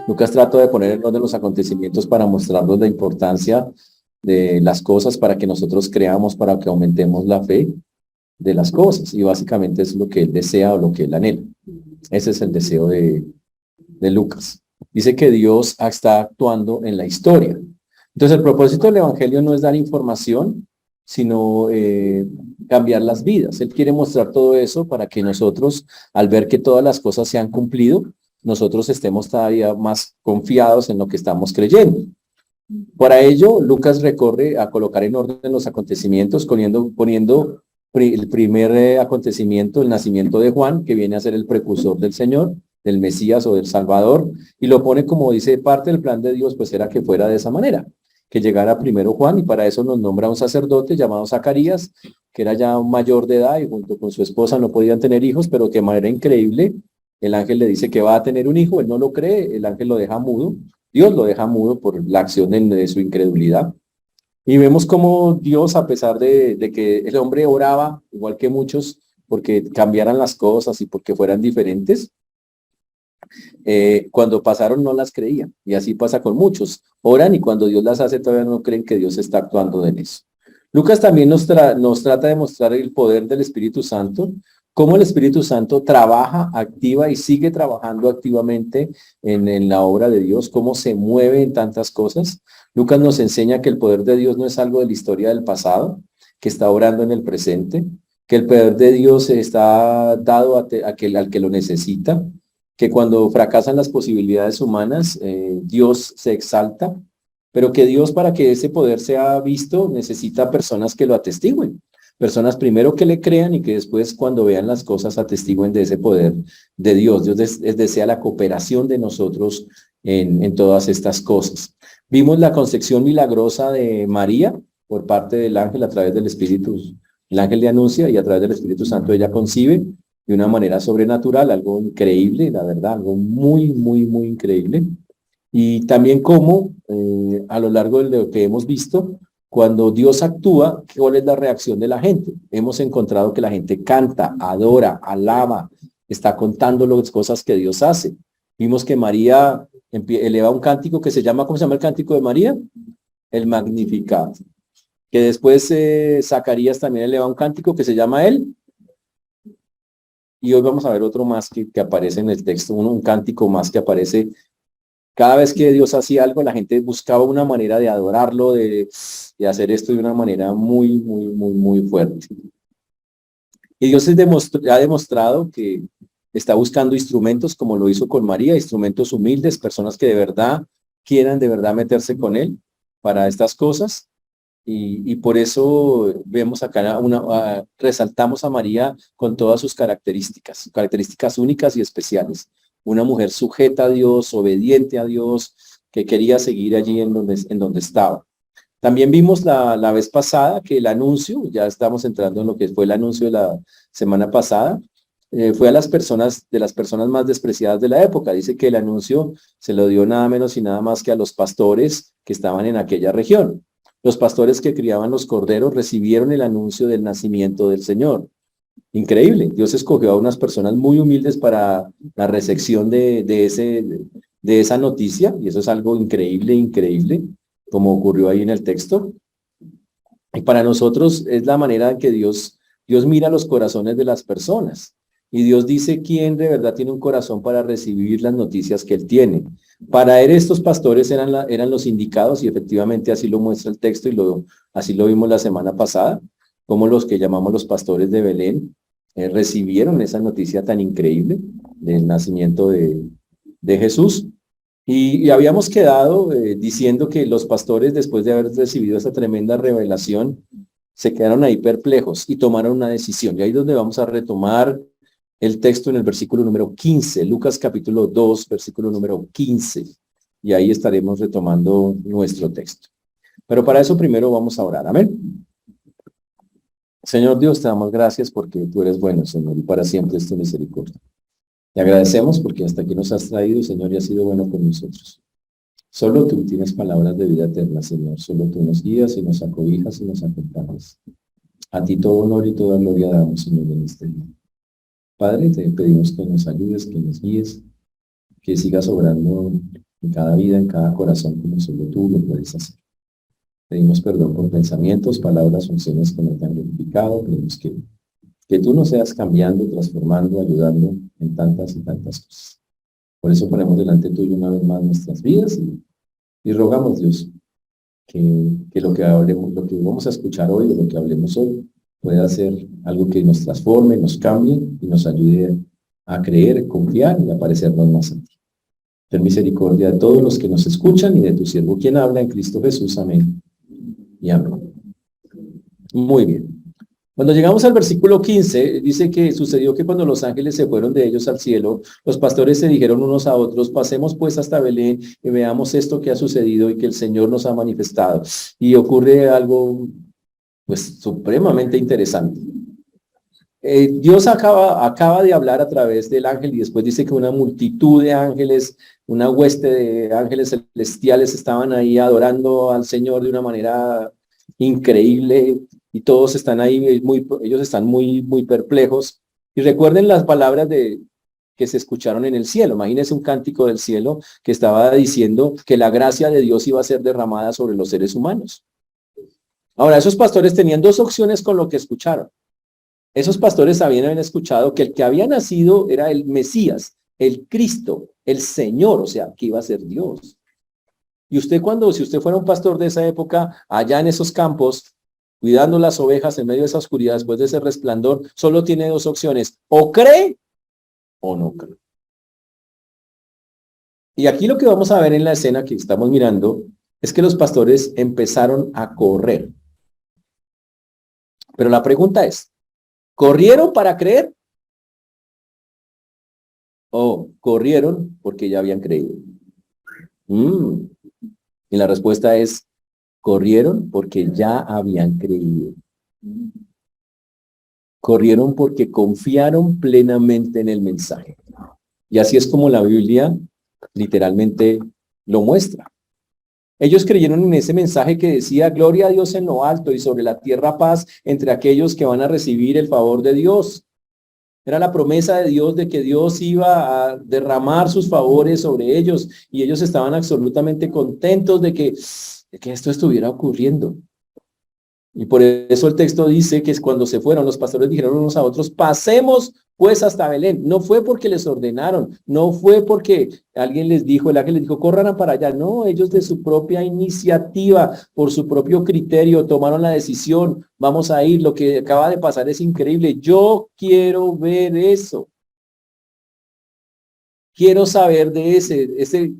Lucas trata de poner en orden los acontecimientos para mostrarnos la importancia de las cosas, para que nosotros creamos, para que aumentemos la fe de las cosas. Y básicamente es lo que él desea o lo que él anhela. Ese es el deseo de Lucas. Dice que Dios está actuando en la historia. Entonces el propósito del evangelio no es dar información, sino cambiar las vidas. Él quiere mostrar todo eso para que nosotros, al ver que todas las cosas se han cumplido, nosotros estemos todavía más confiados en lo que estamos creyendo. Para ello, Lucas recorre a colocar en orden los acontecimientos, poniendo el primer acontecimiento, el nacimiento de Juan, que viene a ser el precursor del Señor, del Mesías o del Salvador, y lo pone como dice, parte del plan de Dios, pues era que fuera de esa manera, que llegara primero Juan, y para eso nos nombra un sacerdote llamado Zacarías, que era ya un mayor de edad, y junto con su esposa no podían tener hijos, pero que de manera increíble, el ángel le dice que va a tener un hijo, él no lo cree, el ángel lo deja mudo, Dios lo deja mudo por la acción de su incredulidad. Y vemos cómo Dios, a pesar de que el hombre oraba, igual que muchos, porque cambiaran las cosas y porque fueran diferentes, cuando pasaron no las creían. Y así pasa con muchos. Oran y cuando Dios las hace todavía no creen que Dios está actuando en eso. Lucas también nos trata de mostrar el poder del Espíritu Santo, cómo el Espíritu Santo trabaja, activa y sigue trabajando activamente en la obra de Dios, cómo se mueve en tantas cosas. Lucas nos enseña que el poder de Dios no es algo de la historia del pasado, que está obrando en el presente, que el poder de Dios está dado al que lo necesita, que cuando fracasan las posibilidades humanas, Dios se exalta, pero que Dios, para que ese poder sea visto, necesita personas que lo atestiguen. Personas primero que le crean y que después, cuando vean las cosas, atestiguen de ese poder de Dios. Dios desea la cooperación de nosotros en todas estas cosas. Vimos la concepción milagrosa de María por parte del ángel a través del Espíritu. El ángel le anuncia y a través del Espíritu Santo ella concibe de una manera sobrenatural, algo increíble, la verdad, algo muy, muy, muy increíble. Y también cómo a lo largo de lo que hemos visto, cuando Dios actúa, ¿cuál es la reacción de la gente? Hemos encontrado que la gente canta, adora, alaba, está contando las cosas que Dios hace. Vimos que María eleva un cántico que se llama, ¿cómo se llama el cántico de María? El Magnificat. Que después Zacarías también eleva un cántico que se llama el. Y hoy vamos a ver otro más que aparece en el texto, un cántico más que aparece. Cada vez que Dios hacía algo, la gente buscaba una manera de adorarlo, de hacer esto de una manera muy, muy, muy, muy fuerte. Y Dios ha demostrado que está buscando instrumentos, como lo hizo con María, instrumentos humildes, personas que de verdad quieran de verdad meterse con Él para estas cosas. Y por eso vemos acá, resaltamos a María con todas sus características únicas y especiales. Una mujer sujeta a Dios, obediente a Dios, que quería seguir allí en donde estaba. También vimos la vez pasada que el anuncio, ya estamos entrando en lo que fue el anuncio de la semana pasada, fue a las personas más despreciadas de la época. Dice que el anuncio se lo dio nada menos y nada más que a los pastores que estaban en aquella región. Los pastores que criaban los corderos recibieron el anuncio del nacimiento del Señor. Increíble. Dios escogió a unas personas muy humildes para la recepción de esa noticia, y eso es algo increíble, increíble, como ocurrió ahí en el texto. Y para nosotros es la manera en que Dios mira los corazones de las personas. Y Dios dice quién de verdad tiene un corazón para recibir las noticias que Él tiene. Para él estos pastores eran los indicados, y efectivamente así lo muestra el texto, y así lo vimos la semana pasada, como los que llamamos los pastores de Belén recibieron esa noticia tan increíble del nacimiento de Jesús. Y habíamos quedado diciendo que los pastores, después de haber recibido esa tremenda revelación, se quedaron ahí perplejos y tomaron una decisión. Y ahí es donde vamos a retomar el texto en el versículo número 15, Lucas capítulo 2, versículo número 15. Y ahí estaremos retomando nuestro texto. Pero para eso primero vamos a orar. Amén. Señor Dios, te damos gracias porque tú eres bueno, Señor, y para siempre es tu misericordia. Te agradecemos porque hasta aquí nos has traído, Señor, y has sido bueno con nosotros. Solo tú tienes palabras de vida eterna, Señor. Solo tú nos guías y nos acobijas y nos acompañas. A ti todo honor y toda gloria damos, Señor, en este día. Padre, te pedimos que nos ayudes, que nos guíes, que sigas obrando en cada vida, en cada corazón, como solo tú lo puedes hacer. Pedimos perdón por pensamientos, palabras, funciones que no te han glorificado. Pedimos que tú nos seas cambiando, transformando, ayudando en tantas y tantas cosas. Por eso ponemos delante tuyo una vez más nuestras vidas y rogamos, Dios, que lo que hablemos, lo que vamos a escuchar hoy, o lo que hablemos hoy, pueda ser algo que nos transforme, nos cambie y nos ayude a creer, confiar y a parecernos más a ti. Ten misericordia de todos los que nos escuchan y de tu siervo quien habla en Cristo Jesús. Amén y amén. Muy bien. Cuando llegamos al versículo 15, dice que sucedió que cuando los ángeles se fueron de ellos al cielo, los pastores se dijeron unos a otros, pasemos pues hasta Belén y veamos esto que ha sucedido y que el Señor nos ha manifestado. Y ocurre algo pues supremamente interesante. Dios acaba de hablar a través del ángel y después dice que una multitud de ángeles, una hueste de ángeles celestiales estaban ahí adorando al Señor de una manera increíble y todos están ahí, ellos están muy perplejos. Y recuerden las palabras que se escucharon en el cielo. Imagínense un cántico del cielo que estaba diciendo que la gracia de Dios iba a ser derramada sobre los seres humanos. Ahora, esos pastores tenían dos opciones con lo que escucharon. Esos pastores habían escuchado que el que había nacido era el Mesías, el Cristo, el Señor, o sea, que iba a ser Dios. Y usted si usted fuera un pastor de esa época, allá en esos campos, cuidando las ovejas en medio de esa oscuridad, después de ese resplandor, solo tiene dos opciones, o cree o no cree. Y aquí lo que vamos a ver en la escena que estamos mirando es que los pastores empezaron a correr. Pero la pregunta es, ¿corrieron para creer? ¿O corrieron porque ya habían creído? Y la respuesta es, corrieron porque ya habían creído. Corrieron porque confiaron plenamente en el mensaje. Y así es como la Biblia literalmente lo muestra. Ellos creyeron en ese mensaje que decía, gloria a Dios en lo alto y sobre la tierra paz entre aquellos que van a recibir el favor de Dios. Era la promesa de Dios de que Dios iba a derramar sus favores sobre ellos y ellos estaban absolutamente contentos de que esto estuviera ocurriendo. Y por eso el texto dice que es cuando se fueron, los pastores dijeron unos a otros, pasemos pues hasta Belén. No fue porque les ordenaron, no fue porque alguien les dijo, el ángel les dijo, corran para allá. No, ellos de su propia iniciativa, por su propio criterio, tomaron la decisión, vamos a ir, lo que acaba de pasar es increíble. Yo quiero ver eso. Quiero saber de ese.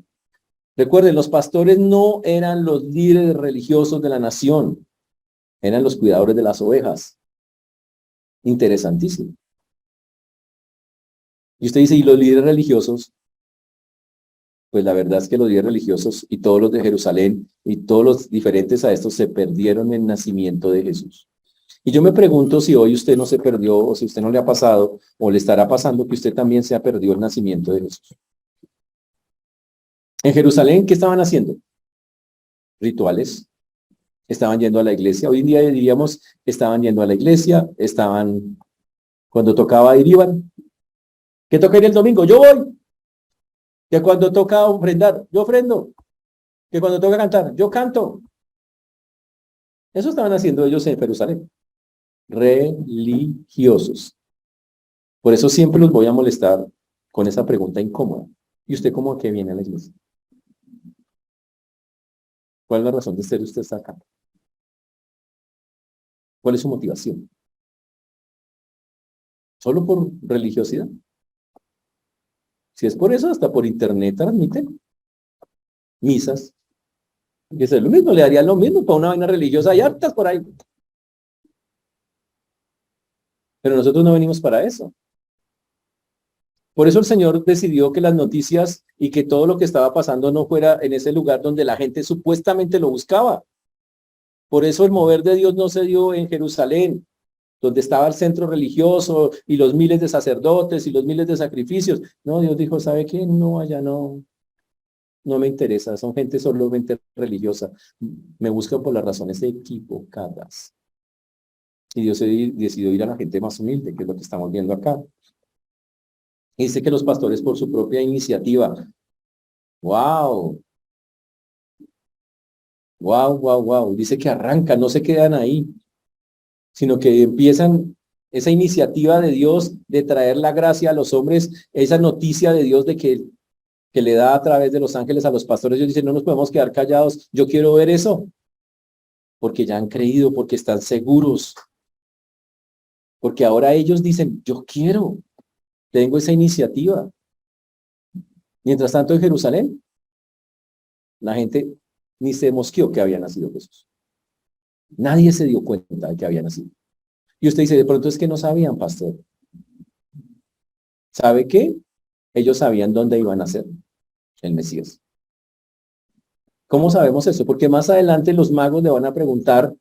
Recuerden, los pastores no eran los líderes religiosos de la nación. Eran los cuidadores de las ovejas. Interesantísimo. Y usted dice, ¿y los líderes religiosos? Pues la verdad es que los líderes religiosos y todos los de Jerusalén y todos los diferentes a estos se perdieron en el nacimiento de Jesús. Y yo me pregunto si hoy usted no se perdió o si usted no le ha pasado o le estará pasando que usted también se ha perdido el nacimiento de Jesús. En Jerusalén, ¿qué estaban haciendo? Rituales. Estaban yendo a la iglesia. Hoy en día diríamos, estaban yendo a la iglesia, cuando tocaba ir, iban. ¿Qué toca ir el domingo? Yo voy. Que cuando toca ofrendar, yo ofrendo. Que cuando toca cantar, yo canto. Eso estaban haciendo ellos en Jerusalén. Religiosos. Por eso siempre los voy a molestar con esa pregunta incómoda. ¿Y usted cómo que viene a la iglesia? ¿Cuál es la razón de ser usted está acá? ¿Cuál es su motivación? ¿Solo por religiosidad? Si es por eso, hasta por internet transmiten misas. Que es lo mismo, le daría lo mismo para una vaina religiosa. Hay hartas por ahí. Pero nosotros no venimos para eso. Por eso el Señor decidió que las noticias y que todo lo que estaba pasando no fuera en ese lugar donde la gente supuestamente lo buscaba. Por eso el mover de Dios no se dio en Jerusalén, donde estaba el centro religioso y los miles de sacerdotes y los miles de sacrificios. No, Dios dijo, ¿sabe qué? No, allá no me interesa. Son gente solamente religiosa. Me buscan por las razones equivocadas. Y Dios decidió ir a la gente más humilde, que es lo que estamos viendo acá. Dice que los pastores por su propia iniciativa Wow, wow, wow, wow. Dice que arrancan, no se quedan ahí, sino que empiezan esa iniciativa de Dios de traer la gracia a los hombres, esa noticia de Dios de que le da a través de los ángeles a los pastores. Ellos dicen, no nos podemos quedar callados, yo quiero ver eso, porque ya han creído, porque están seguros, porque ahora ellos dicen, yo quiero, tengo esa iniciativa. Mientras tanto, en Jerusalén, la gente ni se mosqueó que había nacido Jesús. Nadie se dio cuenta de que había nacido. Y usted dice, de pronto es que no sabían, pastor. ¿Sabe qué? Ellos sabían dónde iban a ser el Mesías. ¿Cómo sabemos eso? Porque más adelante los magos le van a preguntar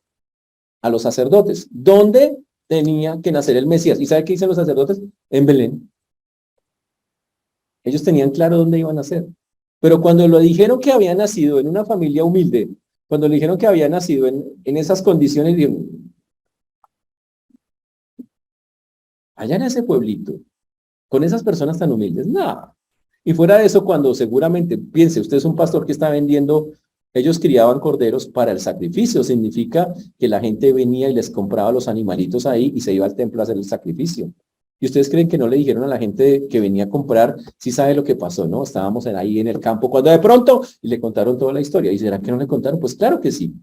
a los sacerdotes, ¿dónde tenía que nacer el Mesías? ¿Y sabe qué dicen los sacerdotes? En Belén. Ellos tenían claro dónde iban a nacer. Pero cuando lo dijeron que había nacido en una familia humilde, cuando le dijeron que había nacido en esas condiciones, dijeron, allá en ese pueblito, con esas personas tan humildes, nada. Y fuera de eso, cuando seguramente, piense, usted es un pastor que está vendiendo, ellos criaban corderos para el sacrificio, significa que la gente venía y les compraba los animalitos ahí y se iba al templo a hacer el sacrificio. ¿Y ustedes creen que no le dijeron a la gente que venía a comprar, sí sabe lo que pasó, ¿no? Estábamos ahí en el campo cuando de pronto, y le contaron toda la historia. ¿Y será que no le contaron? Pues claro que sí.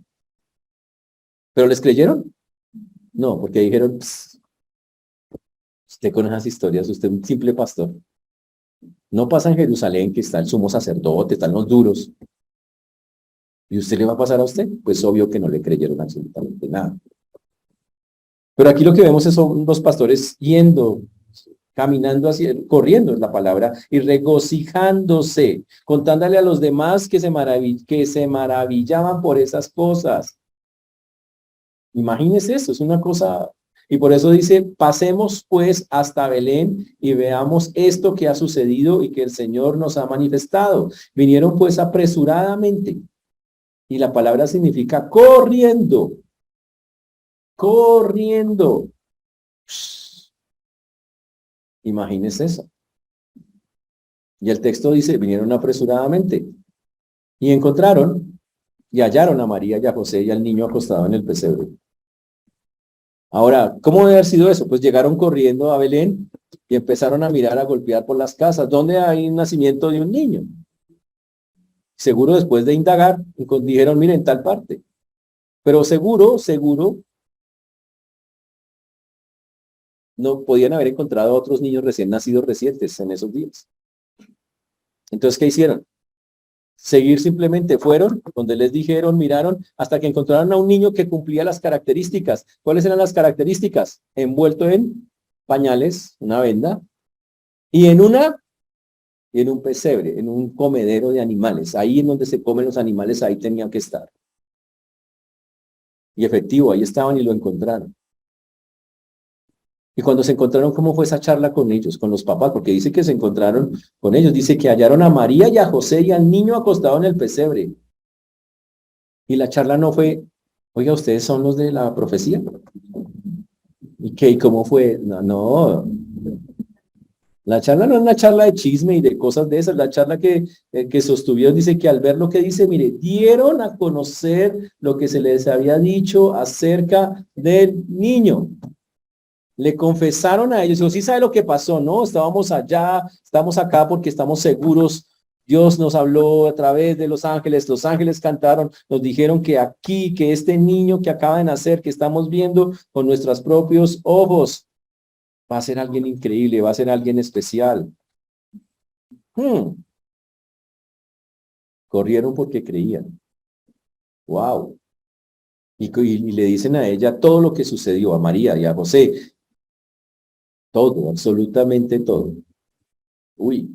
¿Pero les creyeron? No, porque dijeron, usted con esas historias, usted es un simple pastor. No pasa en Jerusalén que está el sumo sacerdote, están los duros. ¿Y usted le va a pasar a usted? Pues obvio que no le creyeron absolutamente nada. Pero aquí lo que vemos son los pastores yendo, caminando hacia, corriendo es la palabra, y regocijándose, contándole a los demás que se maravillaban por esas cosas. Imagínese eso, es una cosa. Y por eso dice, pasemos pues hasta Belén y veamos esto que ha sucedido y que el Señor nos ha manifestado. Vinieron pues apresuradamente. Y la palabra significa corriendo, corriendo. Imagínese eso. Y el texto dice, vinieron apresuradamente y encontraron y hallaron a María y a José y al niño acostado en el pesebre. Ahora, ¿cómo debe haber sido eso? Pues llegaron corriendo a Belén y empezaron a mirar, a golpear por las casas. ¿Dónde hay un nacimiento de un niño? Seguro después de indagar, dijeron, miren, tal parte. Pero seguro, seguro, no podían haber encontrado a otros niños recién nacidos recientes en esos días. Entonces, ¿qué hicieron? Seguir simplemente fueron donde les dijeron, miraron, hasta que encontraron a un niño que cumplía las características. ¿Cuáles eran las características? Envuelto en pañales, una venda, y en un pesebre, en un comedero de animales. Ahí en donde se comen los animales, ahí tenían que estar. Y efectivo, ahí estaban y lo encontraron. Y cuando se encontraron, ¿cómo fue esa charla con ellos, con los papás? Porque dice que se encontraron con ellos. Dice que hallaron a María y a José y al niño acostado en el pesebre. Y la charla no fue, oiga, ¿ustedes son los de la profecía? ¿Y qué? ¿Y cómo fue? No, no. La charla no es una charla de chisme y de cosas de esas. La charla que sostuvieron dice que al ver lo que dice, mire, dieron a conocer lo que se les había dicho acerca del niño. Le confesaron a ellos, sí sabe lo que pasó, ¿no? Estábamos allá, estamos acá porque estamos seguros. Dios nos habló a través de los ángeles cantaron, nos dijeron que aquí, que este niño que acaba de nacer, que estamos viendo con nuestros propios ojos, va a ser alguien increíble, va a ser alguien especial. Corrieron porque creían. Wow. Y le dicen a ella todo lo que sucedió, a María y a José, todo, absolutamente todo. Uy,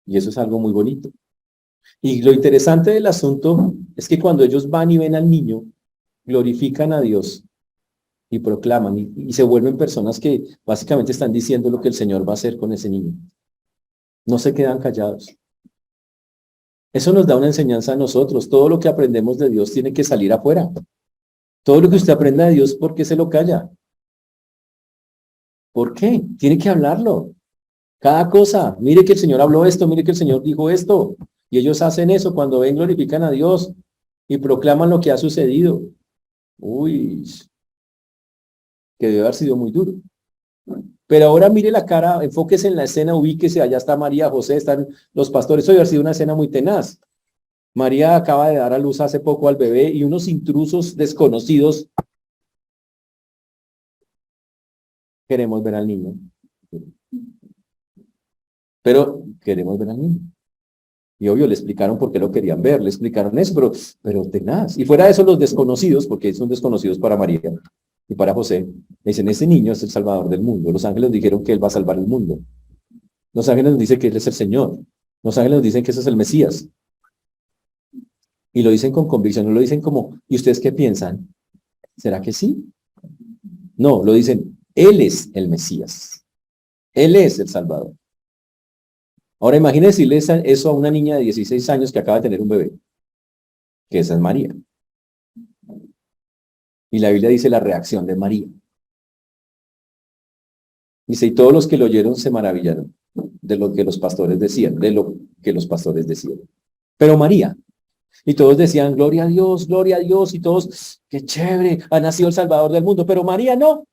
y eso es algo muy bonito. Y lo interesante del asunto es que cuando ellos van y ven al niño, glorifican a Dios y proclaman y se vuelven personas que básicamente están diciendo lo que el Señor va a hacer con ese niño. No se quedan callados. Eso nos da una enseñanza a nosotros. Todo lo que aprendemos de Dios tiene que salir afuera. Todo lo que usted aprenda de Dios, ¿por qué se lo calla? ¿Por qué? Tiene que hablarlo. Cada cosa, mire que el Señor habló esto, mire que el Señor dijo esto. Y ellos hacen eso cuando ven, glorifican a Dios y proclaman lo que ha sucedido. Uy, que debe haber sido muy duro. Pero ahora mire la cara, enfóquese en la escena, ubíquese, allá está María, José, están los pastores. Eso debe haber sido una escena muy tenaz. María acaba de dar a luz hace poco al bebé y unos intrusos desconocidos. Queremos ver al niño. Pero queremos ver al niño. Y obvio, le explicaron por qué lo querían ver, le explicaron eso, pero tenaz. Y fuera de eso, los desconocidos, porque son desconocidos para María y para José, dicen, ese niño es el Salvador del mundo. Los ángeles dijeron que él va a salvar el mundo. Los ángeles nos dicen que él es el Señor. Los ángeles nos dicen que ese es el Mesías. Y lo dicen con convicción, no lo dicen como, ¿y ustedes qué piensan? ¿Será que sí? No, lo dicen, él es el Mesías. Él es el Salvador. Ahora imagínense decirle eso a una niña de 16 años que acaba de tener un bebé, que esa es María. Y la Biblia dice la reacción de María. Dice, y todos los que lo oyeron se maravillaron de lo que los pastores decían, de lo que los pastores decían. Pero María, y todos decían, gloria a Dios, y todos, qué chévere, ha nacido el Salvador del mundo, pero María no.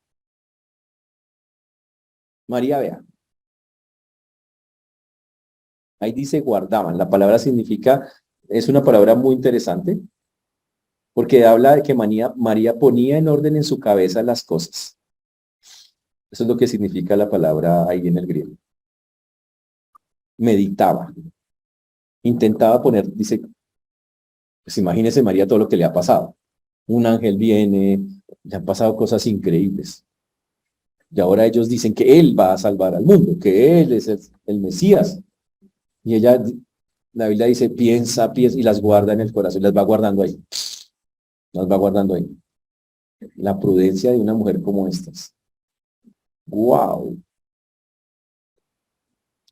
María, vea. Ahí dice guardaban, la palabra significa, es una palabra muy interesante, porque habla de que María ponía en orden en su cabeza las cosas. Eso es lo que significa la palabra ahí en el griego. Meditaba, intentaba poner, dice, pues imagínese María todo lo que le ha pasado. Un ángel viene, le han pasado cosas increíbles. Y ahora ellos dicen que él va a salvar al mundo, que él es el Mesías. Y ella, la Biblia dice, piensa, y las guarda en el corazón, las va guardando ahí. Las va guardando ahí. La prudencia de una mujer como estas. ¡Wow!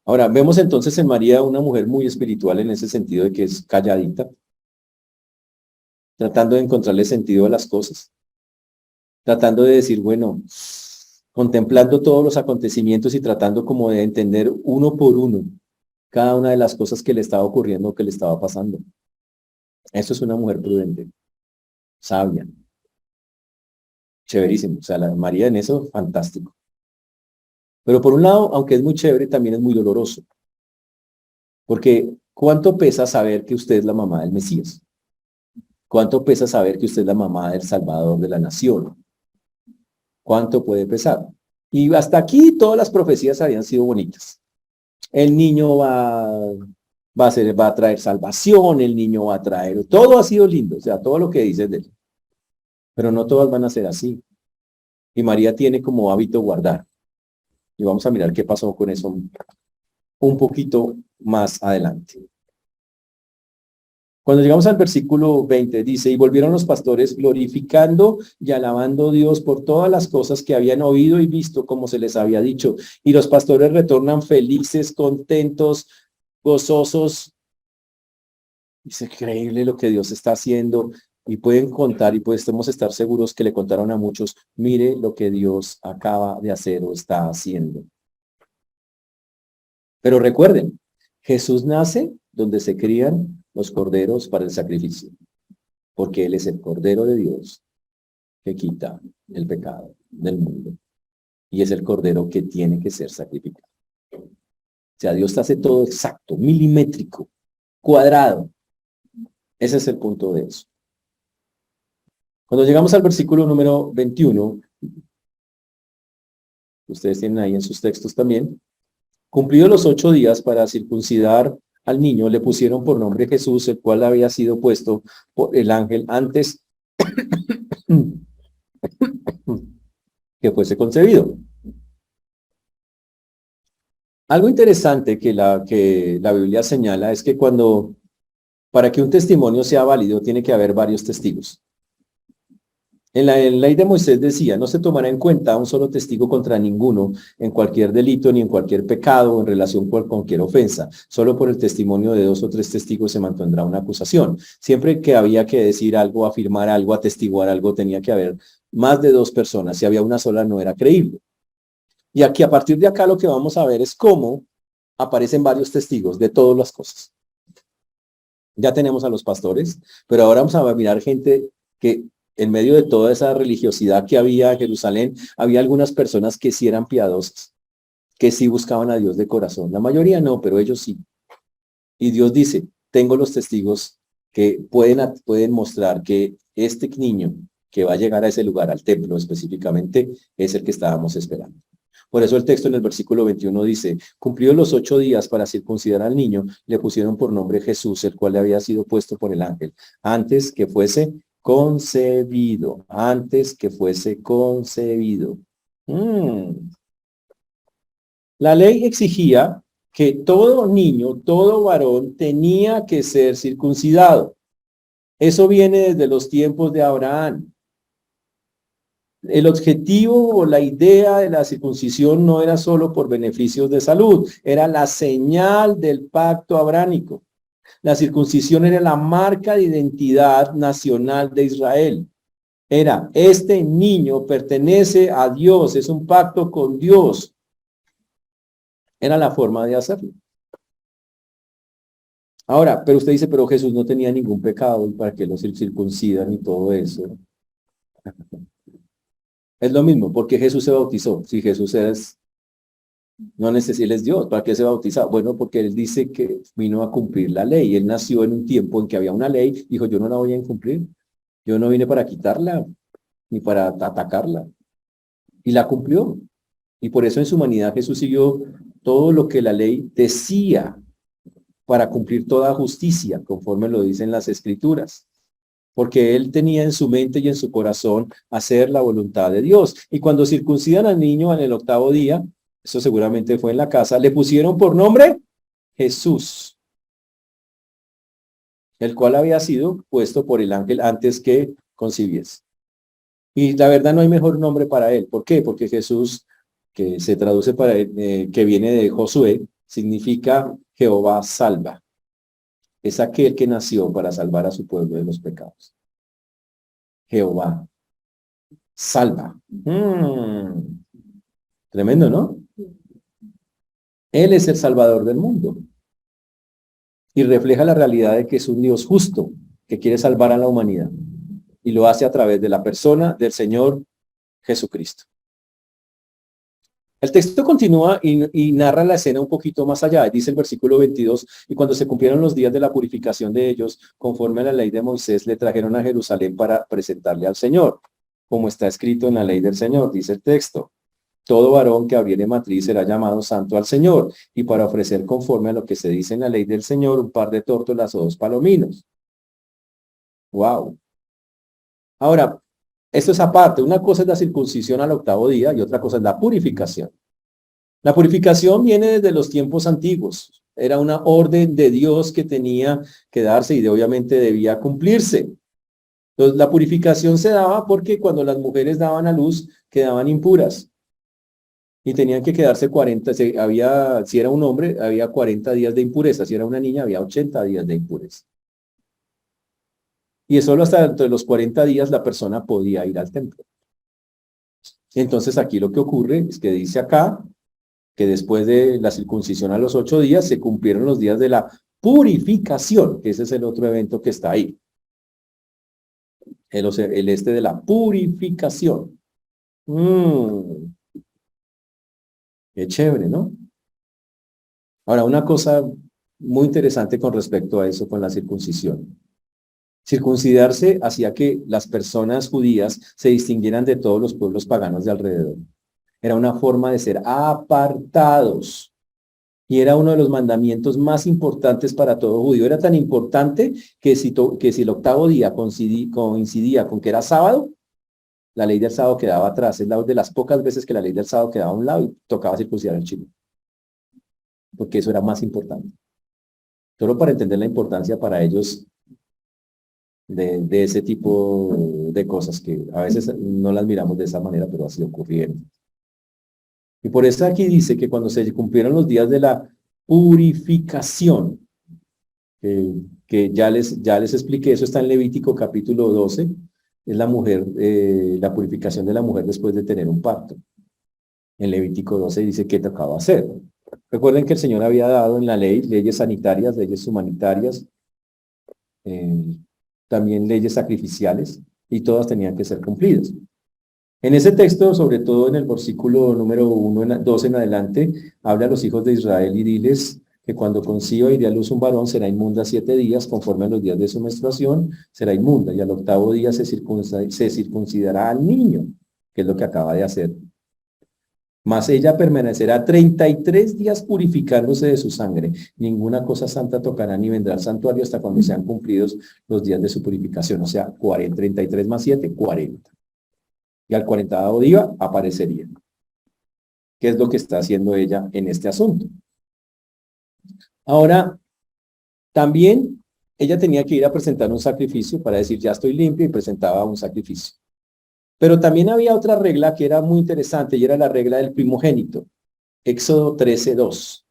Ahora, vemos entonces en María una mujer muy espiritual en ese sentido de que es calladita, tratando de encontrarle sentido a las cosas, tratando de decir, bueno, contemplando todos los acontecimientos y tratando como de entender uno por uno cada una de las cosas que le estaba ocurriendo o que le estaba pasando. Eso es una mujer prudente, sabia, chéverísimo. O sea, la María en eso, fantástico. Pero por un lado, aunque es muy chévere, también es muy doloroso. Porque ¿cuánto pesa saber que usted es la mamá del Mesías? ¿Cuánto pesa saber que usted es la mamá del Salvador de la nación? ¿Cuánto puede pesar? Y hasta aquí todas las profecías habían sido bonitas. El niño va a traer salvación, el niño va a traer, todo ha sido lindo, o sea, todo lo que dices de él. Pero no todas van a ser así. Y María tiene como hábito guardar. Y vamos a mirar qué pasó con eso un poquito más adelante. Cuando llegamos al versículo 20, dice, y volvieron los pastores glorificando y alabando a Dios por todas las cosas que habían oído y visto como se les había dicho. Y los pastores retornan felices, contentos, gozosos. Es increíble lo que Dios está haciendo y pueden contar y podemos estar seguros que le contaron a muchos, mire lo que Dios acaba de hacer o está haciendo. Pero recuerden, Jesús nace donde se crían los corderos para el sacrificio, porque Él es el Cordero de Dios que quita el pecado del mundo y es el Cordero que tiene que ser sacrificado. O sea, Dios hace todo exacto, milimétrico, cuadrado. Ese es el punto de eso. Cuando llegamos al versículo número 21, ustedes tienen ahí en sus textos también, cumplidos los 8 días para circuncidar al niño, le pusieron por nombre Jesús, el cual había sido puesto por el ángel antes que fuese concebido. Algo interesante que la Biblia señala es que para que un testimonio sea válido, tiene que haber varios testigos. En la ley de Moisés decía, no se tomará en cuenta un solo testigo contra ninguno en cualquier delito ni en cualquier pecado o en relación con cualquier ofensa. Solo por el testimonio de 2 o 3 testigos se mantendrá una acusación. Siempre que había que decir algo, afirmar algo, atestiguar algo, tenía que haber más de 2 personas. Si había una sola, no era creíble. Y aquí, a partir de acá, lo que vamos a ver es cómo aparecen varios testigos de todas las cosas. Ya tenemos a los pastores, pero ahora vamos a mirar gente que en medio de toda esa religiosidad que había en Jerusalén, había algunas personas que sí eran piadosas, que sí buscaban a Dios de corazón. La mayoría no, pero ellos sí. Y Dios dice, tengo los testigos que pueden mostrar que este niño que va a llegar a ese lugar, al templo específicamente, es el que estábamos esperando. Por eso el texto en el versículo 21 dice, cumplidos los 8 días para circuncidar al niño, le pusieron por nombre Jesús, el cual le había sido puesto por el ángel, antes que fuese concebido, antes que fuese concebido. La ley exigía que todo niño, todo varón tenía que ser circuncidado. Eso viene desde los tiempos de Abraham. El objetivo o la idea de la circuncisión no era solo por beneficios de salud, era la señal del pacto abránico. La circuncisión era la marca de identidad nacional de Israel. Era, este niño pertenece a Dios, es un pacto con Dios. Era la forma de hacerlo. Ahora, pero usted dice, pero Jesús no tenía ningún pecado, ¿y para qué lo circuncidan y todo eso? Es lo mismo, porque Jesús se bautizó. Si Jesús no necesita, él es Dios, ¿para qué se bautiza? Bueno, porque él dice que vino a cumplir la ley. Él nació en un tiempo en que había una ley, dijo, yo no la voy a incumplir. Yo no vine para quitarla, ni para atacarla. Y la cumplió. Y por eso en su humanidad Jesús siguió todo lo que la ley decía para cumplir toda justicia, conforme lo dicen las Escrituras. Porque él tenía en su mente y en su corazón hacer la voluntad de Dios. Y cuando circuncidan al niño en el 8º día, eso seguramente fue en la casa, le pusieron por nombre Jesús, el cual había sido puesto por el ángel antes que concibiese. Y la verdad no hay mejor nombre para él. ¿Por qué? Porque Jesús, que se traduce que viene de Josué, significa Jehová salva. Es aquel que nació para salvar a su pueblo de los pecados. Jehová salva. Tremendo, ¿no? Él es el Salvador del mundo. Y refleja la realidad de que es un Dios justo, que quiere salvar a la humanidad. Y lo hace a través de la persona del Señor Jesucristo. El texto continúa y narra la escena un poquito más allá. Dice el versículo 22, y cuando se cumplieron los días de la purificación de ellos, conforme a la ley de Moisés, le trajeron a Jerusalén para presentarle al Señor, como está escrito en la ley del Señor, dice el texto. Todo varón que abriere matriz será llamado santo al Señor, y para ofrecer conforme a lo que se dice en la ley del Señor, un par de tórtolas o 2 palominos. Wow. Ahora, esto es aparte. Una cosa es la circuncisión al 8º día y otra cosa es la purificación. La purificación viene desde los tiempos antiguos. Era una orden de Dios que tenía que darse y obviamente debía cumplirse. Entonces, la purificación se daba porque cuando las mujeres daban a luz, quedaban impuras. Y tenían que quedarse 40, si era un hombre, había 40 días de impureza. Si era una niña, había 80 días de impureza. Y solo hasta dentro de los 40 días la persona podía ir al templo. Entonces aquí lo que ocurre es que dice acá que después de la circuncisión a los 8 días se cumplieron los días de la purificación, que ese es el otro evento que está ahí. El este de la purificación. Qué chévere, ¿no? Ahora, una cosa muy interesante con respecto a eso, con la circuncisión. Circuncidarse hacía que las personas judías se distinguieran de todos los pueblos paganos de alrededor. Era una forma de ser apartados. Y era uno de los mandamientos más importantes para todo judío. Era tan importante que si el 8º día coincidía con que era sábado, la ley del sábado quedaba atrás. Es de las pocas veces que la ley del sábado quedaba a un lado y tocaba circuncidar al chico. Porque eso era más importante. Solo para entender la importancia para ellos de ese tipo de cosas que a veces no las miramos de esa manera, pero así ocurrieron. Y por eso aquí dice que cuando se cumplieron los días de la purificación, que ya les expliqué, eso está en Levítico capítulo 12, es la purificación de la mujer después de tener un parto. En Levítico 12 dice qué tocaba hacer. Recuerden que el Señor había dado en la ley leyes sanitarias, leyes humanitarias, eh, también leyes sacrificiales, y todas tenían que ser cumplidas. En ese texto, sobre todo en el versículo número 2 en adelante, habla a los hijos de Israel y diles que cuando conciba y dé a luz un varón será inmunda 7 días, conforme a los días de su menstruación, será inmunda, y al octavo día se circuncidará al niño, que es lo que acaba de hacer. Mas ella permanecerá 33 días purificándose de su sangre. Ninguna cosa santa tocará ni vendrá al santuario hasta cuando sean cumplidos los días de su purificación. O sea, 33 más 7, 40. Y al 40º día aparecería. ¿Qué es lo que está haciendo ella en este asunto? Ahora, también ella tenía que ir a presentar un sacrificio para decir, ya estoy limpio, y presentaba un sacrificio. Pero también había otra regla que era muy interesante, y era la regla del primogénito. Éxodo 13:2.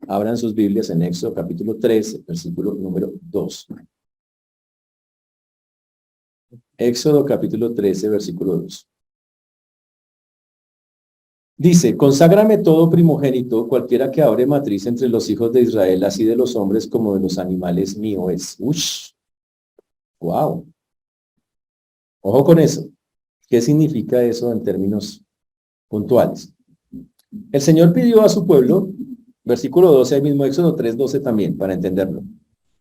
Abran sus Biblias en Éxodo capítulo 13, versículo número 2. Éxodo capítulo 13, versículo 2. Dice, conságrame todo primogénito, cualquiera que abre matriz entre los hijos de Israel, así de los hombres como de los animales, mío es. Ush, wow. Ojo con eso. ¿Qué significa eso en términos puntuales? El Señor pidió a su pueblo, versículo 12, ahí mismo Éxodo 3:12 también, para entenderlo.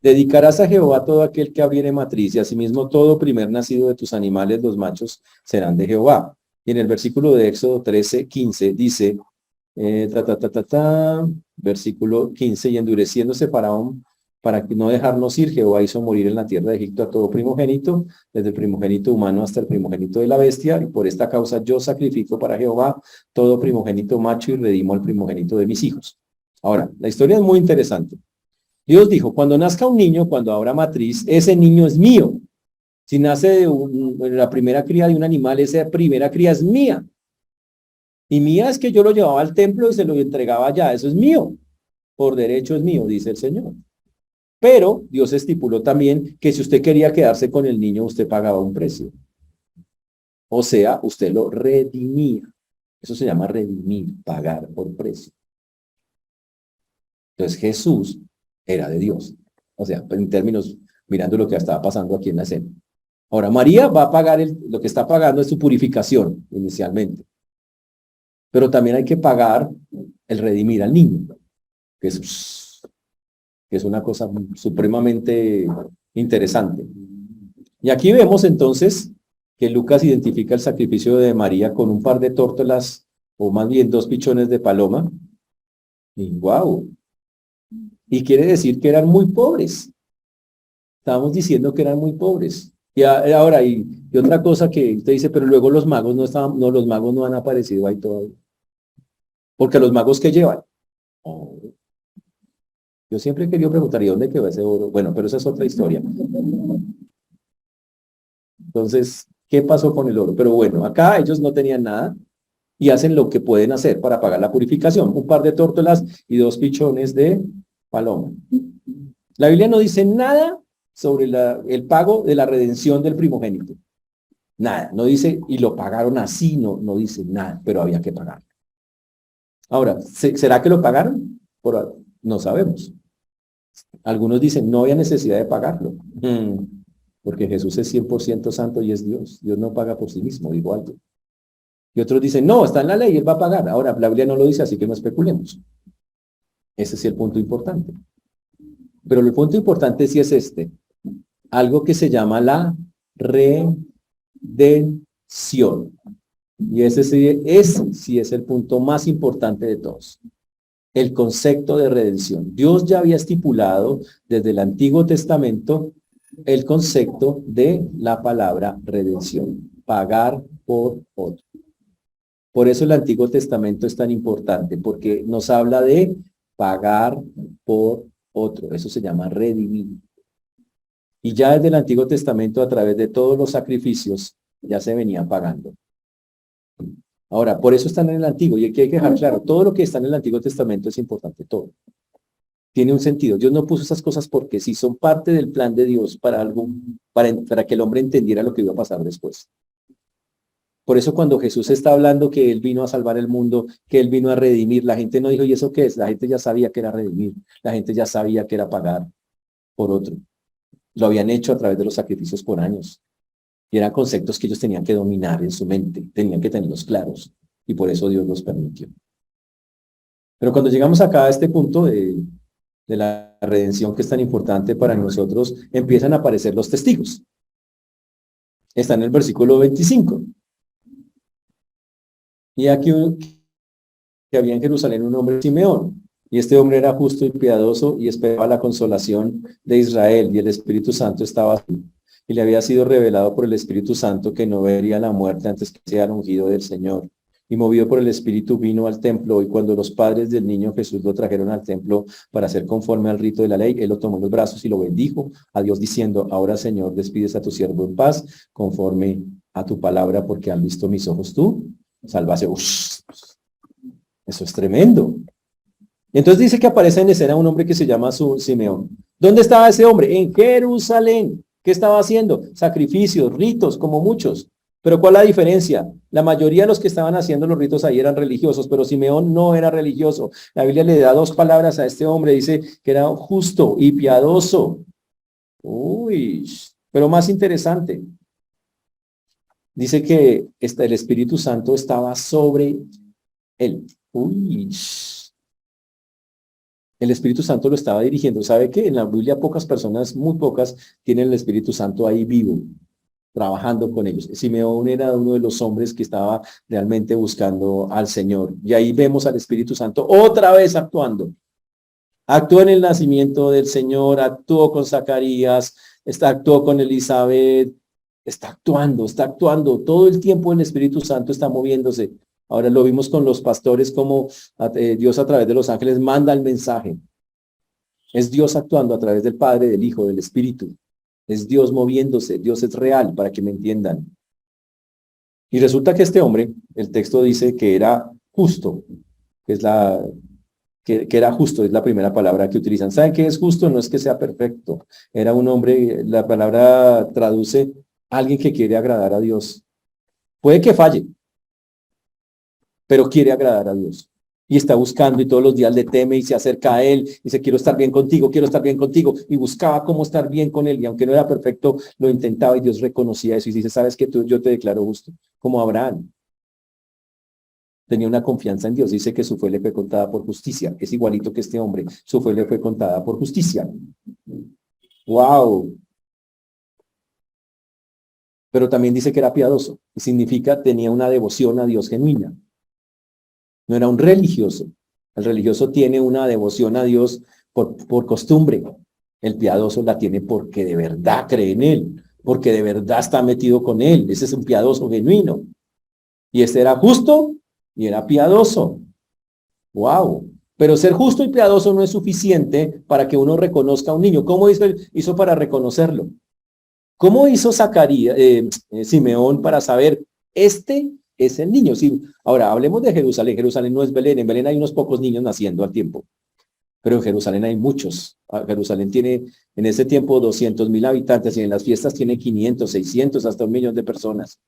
Dedicarás a Jehová todo aquel que abriere matriz, y asimismo todo primer nacido de tus animales, los machos, serán de Jehová. Y en el versículo de Éxodo 13:15 dice, versículo 15, y endureciéndose Faraón para no dejarnos ir, Jehová hizo morir en la tierra de Egipto a todo primogénito, desde el primogénito humano hasta el primogénito de la bestia, y por esta causa yo sacrifico para Jehová todo primogénito macho y redimo al primogénito de mis hijos. Ahora, la historia es muy interesante. Dios dijo, cuando nazca un niño, cuando abra matriz, ese niño es mío. Si nace de la primera cría de un animal, esa primera cría es mía. Y mía es que yo lo llevaba al templo y se lo entregaba allá. Eso es mío. Por derecho es mío, dice el Señor. Pero Dios estipuló también que si usted quería quedarse con el niño, usted pagaba un precio. O sea, usted lo redimía. Eso se llama redimir, pagar por precio. Entonces Jesús era de Dios. O sea, en términos, mirando lo que estaba pasando aquí en la escena. Ahora, María va a pagar, lo que está pagando es su purificación inicialmente. Pero también hay que pagar el redimir al niño, que es una cosa supremamente interesante. Y aquí vemos entonces que Lucas identifica el sacrificio de María con un par de tórtolas, o más bien 2 pichones de paloma. Y wow. Y quiere decir que eran muy pobres. Estábamos diciendo que eran muy pobres. Y ahora, y otra cosa que usted dice, pero luego los magos no estaban, no, los magos no han aparecido ahí todavía. Porque los magos que llevan. Oh, yo siempre he querido preguntar, ¿y dónde quedó ese oro? Bueno, pero esa es otra historia. Entonces, ¿qué pasó con el oro? Pero bueno, acá ellos no tenían nada y hacen lo que pueden hacer para pagar la purificación. Un par de tórtolas y 2 pichones de paloma. La Biblia no dice nada sobre el pago de la redención del primogénito. Nada, no dice, y lo pagaron así, no dice nada, pero había que pagar. Ahora, ¿será que lo pagaron? No sabemos. Algunos dicen, no había necesidad de pagarlo, porque Jesús es 100% santo y es Dios. Dios no paga por sí mismo, digo algo. Y otros dicen, no, está en la ley, él va a pagar. Ahora, la Biblia no lo dice, así que no especulemos. Ese es el punto importante. Pero el punto importante sí es este. Algo que se llama la redención. Y ese sí es el punto más importante de todos. El concepto de redención. Dios ya había estipulado desde el Antiguo Testamento el concepto de la palabra redención. Pagar por otro. Por eso el Antiguo Testamento es tan importante, porque nos habla de pagar por otro. Eso se llama redimir. Y ya desde el Antiguo Testamento, a través de todos los sacrificios, ya se venía pagando. Ahora, por eso están en el Antiguo, y aquí hay que dejar claro, todo lo que está en el Antiguo Testamento es importante, todo. Tiene un sentido. Dios no puso esas cosas porque sí, son parte del plan de Dios para algo, para que el hombre entendiera lo que iba a pasar después. Por eso cuando Jesús está hablando que Él vino a salvar el mundo, que Él vino a redimir, la gente no dijo, ¿y eso qué es? La gente ya sabía que era redimir, la gente ya sabía que era pagar por otro. Lo habían hecho a través de los sacrificios por años. Y eran conceptos que ellos tenían que dominar en su mente, tenían que tenerlos claros. Y por eso Dios los permitió. Pero cuando llegamos acá a este punto de la redención que es tan importante para nosotros, empiezan a aparecer los testigos. Está en el versículo 25. Y aquí que había en Jerusalén un hombre Simeón, y este hombre era justo y piadoso y esperaba la consolación de Israel, y el Espíritu Santo estaba así, y le había sido revelado por el Espíritu Santo que no vería la muerte antes que sea ungido del Señor. Y movido por el Espíritu vino al templo, y cuando los padres del niño Jesús lo trajeron al templo para hacer conforme al rito de la ley, él lo tomó en los brazos y lo bendijo a Dios diciendo, ahora Señor, despides a tu siervo en paz, conforme a tu palabra, porque han visto mis ojos tú, salvación. Eso es tremendo. Entonces dice que aparece en escena un hombre que se llama Simeón. ¿Dónde estaba ese hombre? En Jerusalén. ¿Qué estaba haciendo? Sacrificios, ritos, como muchos. Pero ¿cuál es la diferencia? La mayoría de los que estaban haciendo los ritos ahí eran religiosos, pero Simeón no era religioso. La Biblia le da dos palabras a este hombre. Dice que era justo y piadoso. Uy, pero más interesante. Dice que el Espíritu Santo estaba sobre él. Uy, el Espíritu Santo lo estaba dirigiendo. ¿Sabe qué? En la Biblia pocas personas, muy pocas, tienen el Espíritu Santo ahí vivo, trabajando con ellos. Simeón era uno de los hombres que estaba realmente buscando al Señor. Y ahí vemos al Espíritu Santo otra vez actuando. Actuó en el nacimiento del Señor, actuó con Zacarías, actuó con Elizabeth, está actuando. Todo el tiempo el Espíritu Santo está moviéndose. Ahora lo vimos con los pastores como Dios a través de los ángeles manda el mensaje. Es Dios actuando a través del Padre, del Hijo, del Espíritu. Es Dios moviéndose. Dios es real, para que me entiendan. Y resulta que este hombre, el texto dice que era justo, que es que era justo, es la primera palabra que utilizan. ¿Saben qué es justo? No es que sea perfecto. Era un hombre, la palabra traduce alguien que quiere agradar a Dios. Puede que falle, pero quiere agradar a Dios. Y está buscando y todos los días le teme y se acerca a él y dice, quiero estar bien contigo, quiero estar bien contigo. Y buscaba cómo estar bien con él. Y aunque no era perfecto, lo intentaba y Dios reconocía eso. Y dice, ¿sabes qué? Yo te declaro justo. Como Abraham. Tenía una confianza en Dios. Dice que su fe le fue contada por justicia. Es igualito que este hombre. Su fe le fue contada por justicia. ¡Wow! Pero también dice que era piadoso. Y significa tenía una devoción a Dios genuina. No era un religioso. El religioso tiene una devoción a Dios por costumbre. El piadoso la tiene porque de verdad cree en Él, porque de verdad está metido con Él. Ese es un piadoso genuino. Y este era justo y era piadoso. ¡Wow! Pero ser justo y piadoso no es suficiente para que uno reconozca a un niño. ¿Cómo hizo para reconocerlo? ¿Cómo hizo Simeón para saber, este es el niño? Sí, ahora hablemos de Jerusalén. Jerusalén no es Belén. En Belén hay unos pocos niños naciendo al tiempo, pero en Jerusalén hay muchos. Jerusalén tiene en ese tiempo 200,000 habitantes y en las fiestas tiene 500, 600, hasta 1,000,000 de personas.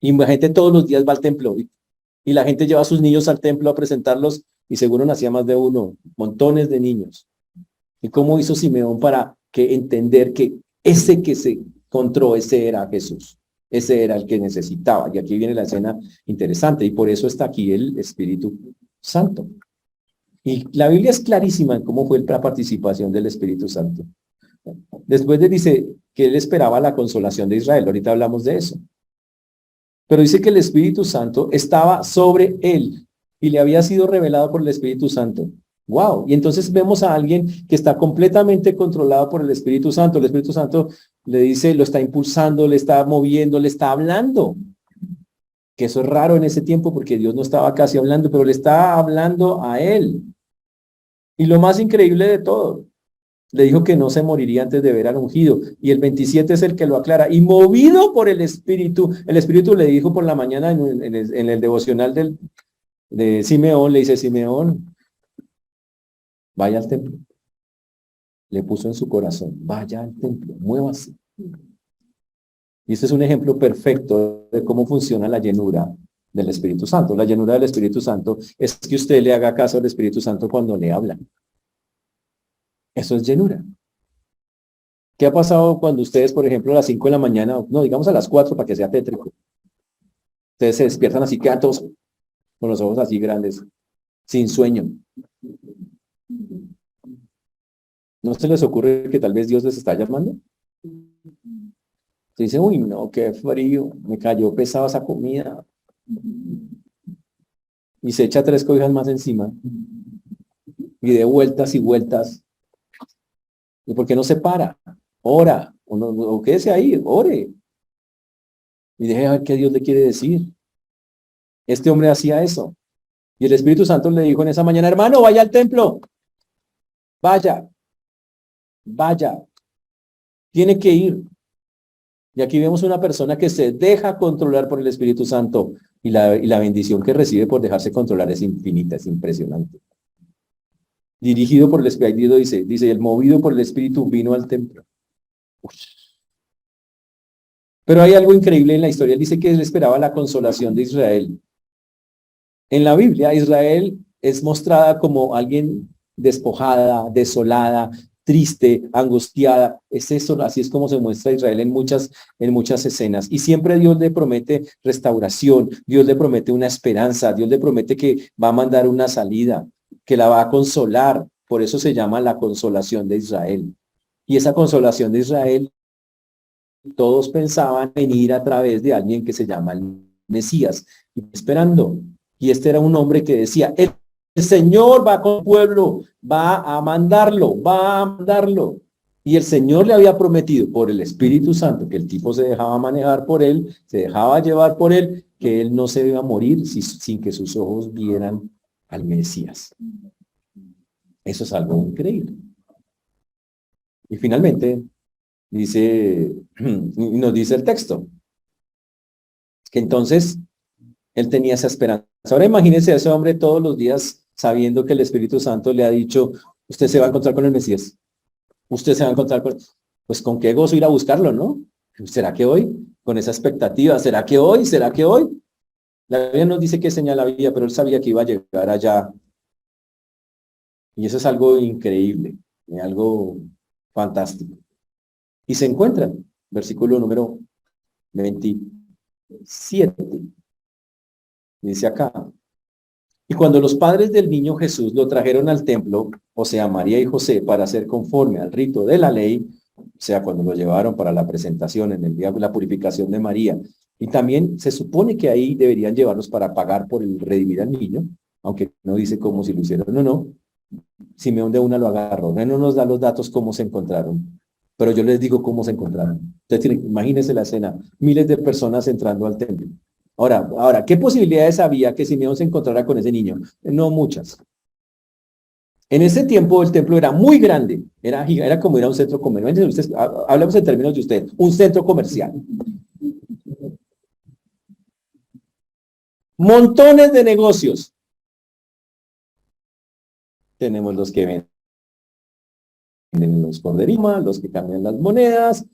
Y la gente todos los días va al templo y la gente lleva a sus niños al templo a presentarlos y seguro nacía más de uno, montones de niños. ¿Y cómo hizo Simeón para entender que ese que se encontró, ese era Jesús? Ese era el que necesitaba. Y aquí viene la escena interesante y por eso está aquí el Espíritu Santo. Y la Biblia es clarísima en cómo fue la participación del Espíritu Santo. Después dice que él esperaba la consolación de Israel. Ahorita hablamos de eso. Pero dice que el Espíritu Santo estaba sobre él y le había sido revelado por el Espíritu Santo. Wow. Y entonces vemos a alguien que está completamente controlado por el Espíritu Santo. El Espíritu Santo le dice, lo está impulsando, le está moviendo, le está hablando. Que eso es raro en ese tiempo porque Dios no estaba casi hablando, pero le está hablando a él. Y lo más increíble de todo, le dijo que no se moriría antes de ver al ungido. Y el 27 es el que lo aclara. Y movido por el Espíritu le dijo por la mañana en el devocional de Simeón, le dice, Simeón, vaya al templo. Le puso en su corazón, vaya al templo, muévase. Y este es un ejemplo perfecto de cómo funciona la llenura del Espíritu Santo. La llenura del Espíritu Santo es que usted le haga caso al Espíritu Santo cuando le habla. Eso es llenura. ¿Qué ha pasado cuando ustedes, por ejemplo, a las 5 de la mañana, no, digamos a las 4 para que sea tétrico, ustedes se despiertan así, quedan todos con los ojos así grandes, sin sueño? ¿No se les ocurre que tal vez Dios les está llamando? Se dice, uy, no, qué frío, me cayó pesada esa comida. Y se echa 3 cobijas más encima. Y de vueltas y vueltas. ¿Y por qué no se para? Ora. O quédese ahí, ore. Y deje ver qué Dios le quiere decir. Este hombre hacía eso. Y el Espíritu Santo le dijo en esa mañana, hermano, vaya al templo. Vaya, vaya. Tiene que ir. Y aquí vemos una persona que se deja controlar por el Espíritu Santo. Y la bendición que recibe por dejarse controlar es infinita, es impresionante. Dirigido por el Espíritu, dice, el movido por el Espíritu vino al templo. Uf. Pero hay algo increíble en la historia. Él dice que él esperaba la consolación de Israel. En la Biblia, Israel es mostrada como alguien despojada, desolada, triste, angustiada. Es eso, así es como se muestra Israel en muchas escenas. Y siempre Dios le promete restauración, Dios le promete una esperanza, Dios le promete que va a mandar una salida, que la va a consolar. Por eso se llama la consolación de Israel. Y esa consolación de Israel, todos pensaban venir a través de alguien que se llama el Mesías, esperando. Y este era un hombre que decía, el Señor va con el pueblo, va a mandarlo, va a mandarlo. Y el Señor le había prometido por el Espíritu Santo que el tipo se dejaba manejar por él, se dejaba llevar por él, que él no se iba a morir sin que sus ojos vieran al Mesías. Eso es algo increíble. Y finalmente, dice, nos dice el texto, que entonces él tenía esa esperanza. Ahora imagínense a ese hombre todos los días sabiendo que el Espíritu Santo le ha dicho, usted se va a encontrar con el Mesías. Usted se va a encontrar con... Pues con qué gozo ir a buscarlo, ¿no? ¿Será que hoy? Con esa expectativa, ¿será que hoy? ¿Será que hoy? La Biblia nos dice qué señal había, pero él sabía que iba a llegar allá. Y eso es algo increíble, algo fantástico. Y se encuentran, versículo número 27. Dice acá, y cuando los padres del niño Jesús lo trajeron al templo, o sea, María y José, para hacer conforme al rito de la ley, o sea, cuando lo llevaron para la presentación en el día de la purificación de María, y también se supone que ahí deberían llevarlos para pagar por el redimir al niño, aunque no dice cómo si lo hicieron o no. Simeón de una lo agarró. No nos da los datos cómo se encontraron, pero yo les digo cómo se encontraron. Entonces, imagínense la escena, miles de personas entrando al templo. Ahora, ¿qué posibilidades había que Simeón se encontrara con ese niño? No muchas. En ese tiempo el templo era muy grande, era como ir a un centro comercial. Hablamos en términos de usted, un centro comercial. Montones de negocios. Tenemos los que venden los corderimas, los que cambian las monedas.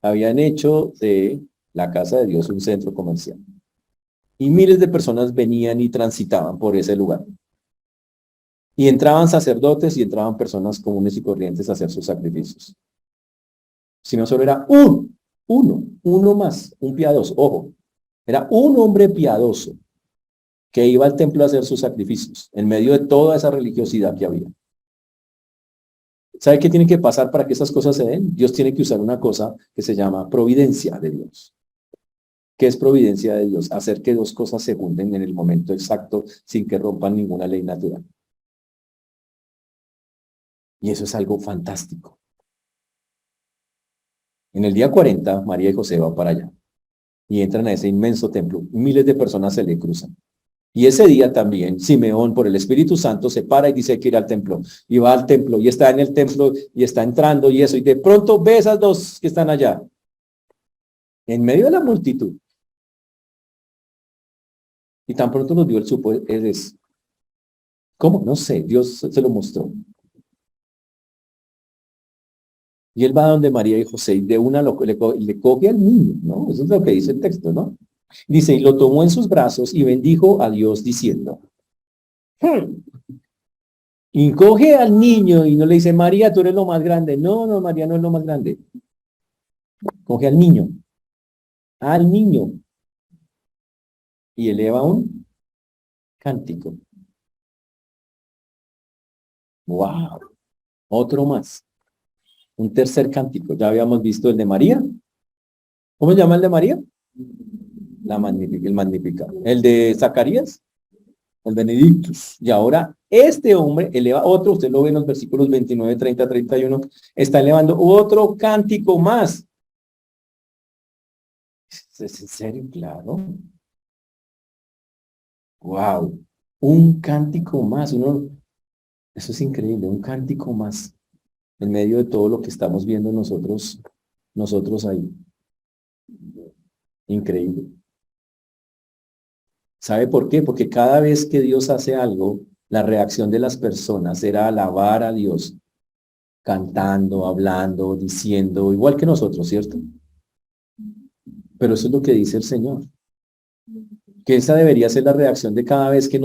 Habían hecho de la casa de Dios un centro comercial. Y miles de personas venían y transitaban por ese lugar. Y entraban sacerdotes y entraban personas comunes y corrientes a hacer sus sacrificios. Si no solo era uno más, un piadoso, ojo, era un hombre piadoso que iba al templo a hacer sus sacrificios en medio de toda esa religiosidad que había. ¿Sabe qué tiene que pasar para que esas cosas se den? Dios tiene que usar una cosa que se llama providencia de Dios. ¿Qué es providencia de Dios? Hacer que dos cosas se junten en el momento exacto sin que rompan ninguna ley natural. Y eso es algo fantástico. En el día 40, María y José van para allá y entran a ese inmenso templo. Miles de personas se le cruzan. Y ese día también, Simeón, por el Espíritu Santo, se para y dice que ir al templo. Y va al templo y está en el templo y está entrando y eso. Y de pronto ve esas dos que están allá, en medio de la multitud. Y tan pronto los vio, él supo, él es. ¿Cómo? No sé, Dios se lo mostró. Y él va donde María y José y de una le coge al niño, ¿no? Eso es lo que dice el texto, ¿no? Dice, y lo tomó en sus brazos y bendijo a Dios diciendo. "Hmm". Y coge al niño y no le dice, María, tú eres lo más grande. No, no, María no es lo más grande. Coge al niño, y eleva un cántico. ¡Wow! Otro más. Un tercer cántico. Ya habíamos visto el de María. ¿Cómo se llama el de María? La magnífica, el Magnificat. El de Zacarías, el Benedictus. Y ahora este hombre eleva otro, usted lo ve en los versículos 29, 30, 31, está elevando otro cántico más. ¿Es en serio? Claro. Wow. Un cántico más. Eso es increíble, un cántico más en medio de todo lo que estamos viendo nosotros ahí. Increíble. ¿Sabe por qué? Porque cada vez que Dios hace algo, la reacción de las personas era alabar a Dios, cantando, hablando, diciendo, igual que nosotros, ¿cierto? Pero eso es lo que dice el Señor. Que esa debería ser la reacción de cada vez que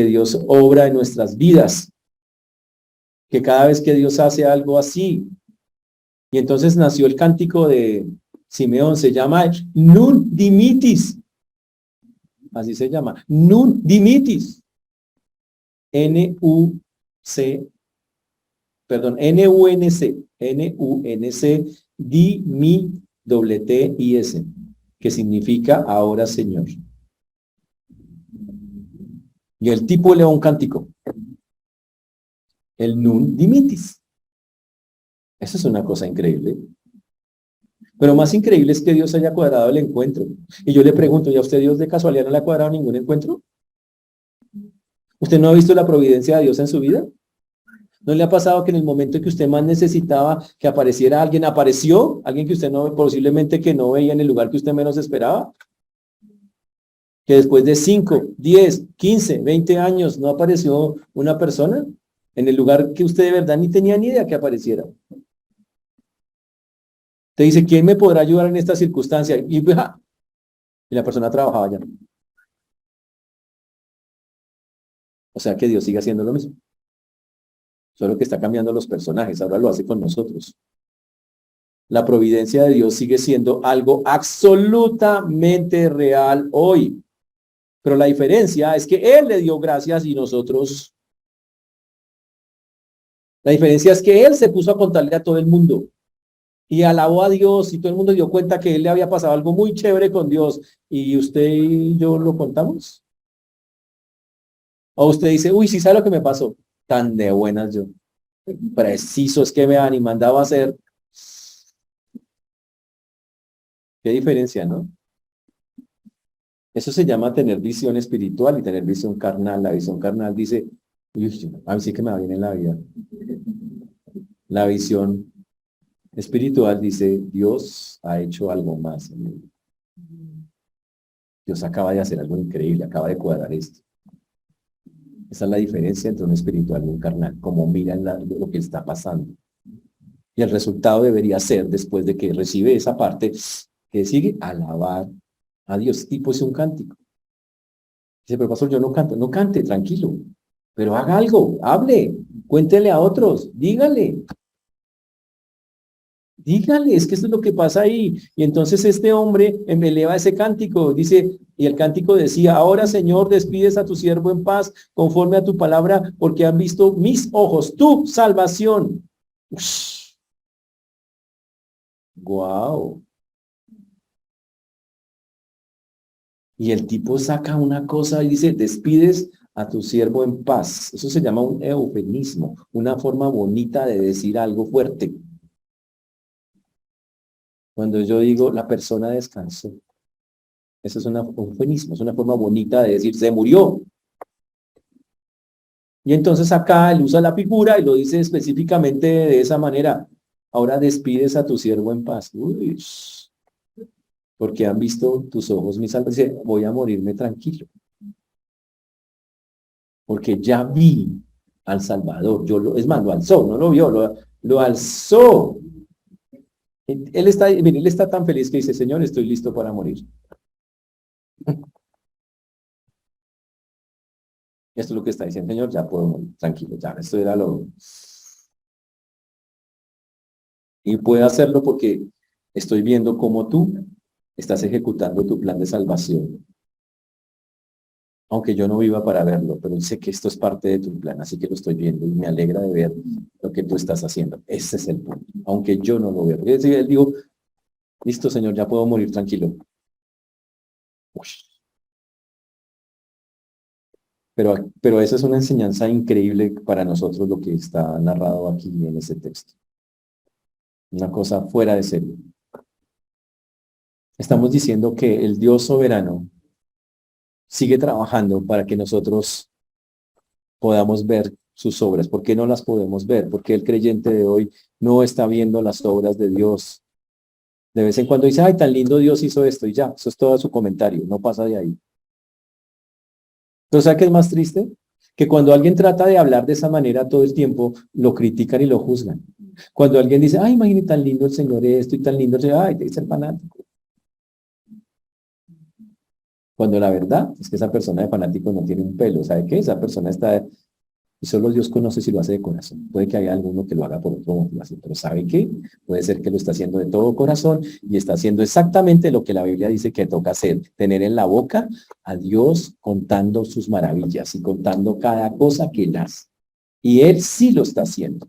Dios obra en nuestras vidas. Que cada vez que Dios hace algo así. Y entonces nació el cántico de Simeón, se llama Nun Dimitis. Así se llama. Nun Dimitis. N-U-C, perdón, N-U-N-C, N-U-N-C, T-I-S, que significa ahora Señor. Y el tipo eleva un cántico. El Nun Dimitis. Eso es una cosa increíble. Pero más increíble es que Dios haya cuadrado el encuentro. Y yo le pregunto, ¿y a usted Dios de casualidad no le ha cuadrado ningún encuentro? ¿Usted no ha visto la providencia de Dios en su vida? ¿No le ha pasado que en el momento que usted más necesitaba que apareciera alguien, apareció? Alguien que usted no, posiblemente que no veía en el lugar que usted menos esperaba. Que después de 5, 10, 15, 20 años no apareció una persona en el lugar que usted de verdad ni tenía ni idea que apareciera. Te dice, ¿quién me podrá ayudar en esta circunstancia? Y la persona trabajaba ya. O sea que Dios sigue haciendo lo mismo. Solo que está cambiando los personajes. Ahora lo hace con nosotros. La providencia de Dios sigue siendo algo absolutamente real hoy. Pero la diferencia es que Él le dio gracias y nosotros. La diferencia es que Él se puso a contarle a todo el mundo. Y alabó a Dios y todo el mundo dio cuenta que Él le había pasado algo muy chévere con Dios. ¿Y usted y yo lo contamos? O usted dice, uy, sí sabe lo que me pasó. Tan de buenas yo. Preciso es que me han y mandado a hacer. Qué diferencia, ¿no? Eso se llama tener visión espiritual y tener visión carnal. La visión carnal dice, uy, a mí sí que me va bien en la vida. La visión espiritual dice, Dios ha hecho algo más en mí. Dios acaba de hacer algo increíble, acaba de cuadrar esto. Esa es la diferencia entre un espiritual y un carnal, como miran lo que está pasando. Y el resultado debería ser, después de que recibe esa parte, que sigue alabar a Dios. Y pues un cántico. Dice, pero pastor, yo no canto. No cante, tranquilo. Pero haga algo, hable, cuéntele a otros, dígale. Dígale, es que esto es lo que pasa ahí. Y entonces este hombre eleva ese cántico, dice, y el cántico decía, ahora Señor, despides a tu siervo en paz, conforme a tu palabra, porque han visto mis ojos, tu salvación. Guau. Y el tipo saca una cosa y dice, despides a tu siervo en paz. Eso se llama un eufemismo, una forma bonita de decir algo fuerte. Cuando yo digo, la persona descansó. Eso es un eufemismo, es una forma bonita de decir, se murió. Y entonces acá él usa la figura y lo dice específicamente de esa manera. Ahora despides a tu siervo en paz. Uy, porque han visto tus ojos mis almas. Dice, voy a morirme tranquilo. Porque ya vi al Salvador. Es más, lo alzó, no lo vio, lo alzó. Mire, él está tan feliz que dice, Señor, estoy listo para morir. Esto es lo que está diciendo, Señor, ya puedo morir, tranquilo, ya, esto era lo... Y puedo hacerlo porque estoy viendo cómo tú estás ejecutando tu plan de salvación. Aunque yo no viva para verlo, pero sé que esto es parte de tu plan, así que lo estoy viendo y me alegra de ver lo que tú estás haciendo. Ese es el punto, aunque yo no lo veo. Es decir, él dijo, listo, Señor, ya puedo morir tranquilo. Uy, pero esa es una enseñanza increíble para nosotros lo que está narrado aquí en ese texto. Una cosa fuera de serie. Estamos diciendo que el Dios soberano sigue trabajando para que nosotros podamos ver sus obras. ¿Por qué no las podemos ver? Porque el creyente de hoy no está viendo las obras de Dios. De vez en cuando dice, ay, tan lindo Dios hizo esto y ya, eso es todo su comentario, no pasa de ahí. Pero ¿sabe qué es más triste? Que cuando alguien trata de hablar de esa manera todo el tiempo, lo critican y lo juzgan. Cuando alguien dice, ay, imagínate tan lindo el Señor esto y tan lindo el Señor, ay, debe ser fanático. Cuando la verdad es que esa persona de fanático no tiene un pelo, ¿sabe qué? Esa persona está, y solo Dios conoce si lo hace de corazón. Puede que haya alguno que lo haga por otro motivación, pero ¿sabe qué? Puede ser que lo está haciendo de todo corazón y está haciendo exactamente lo que la Biblia dice que toca hacer, tener en la boca a Dios contando sus maravillas y contando cada cosa que él hace. Y él sí lo está haciendo.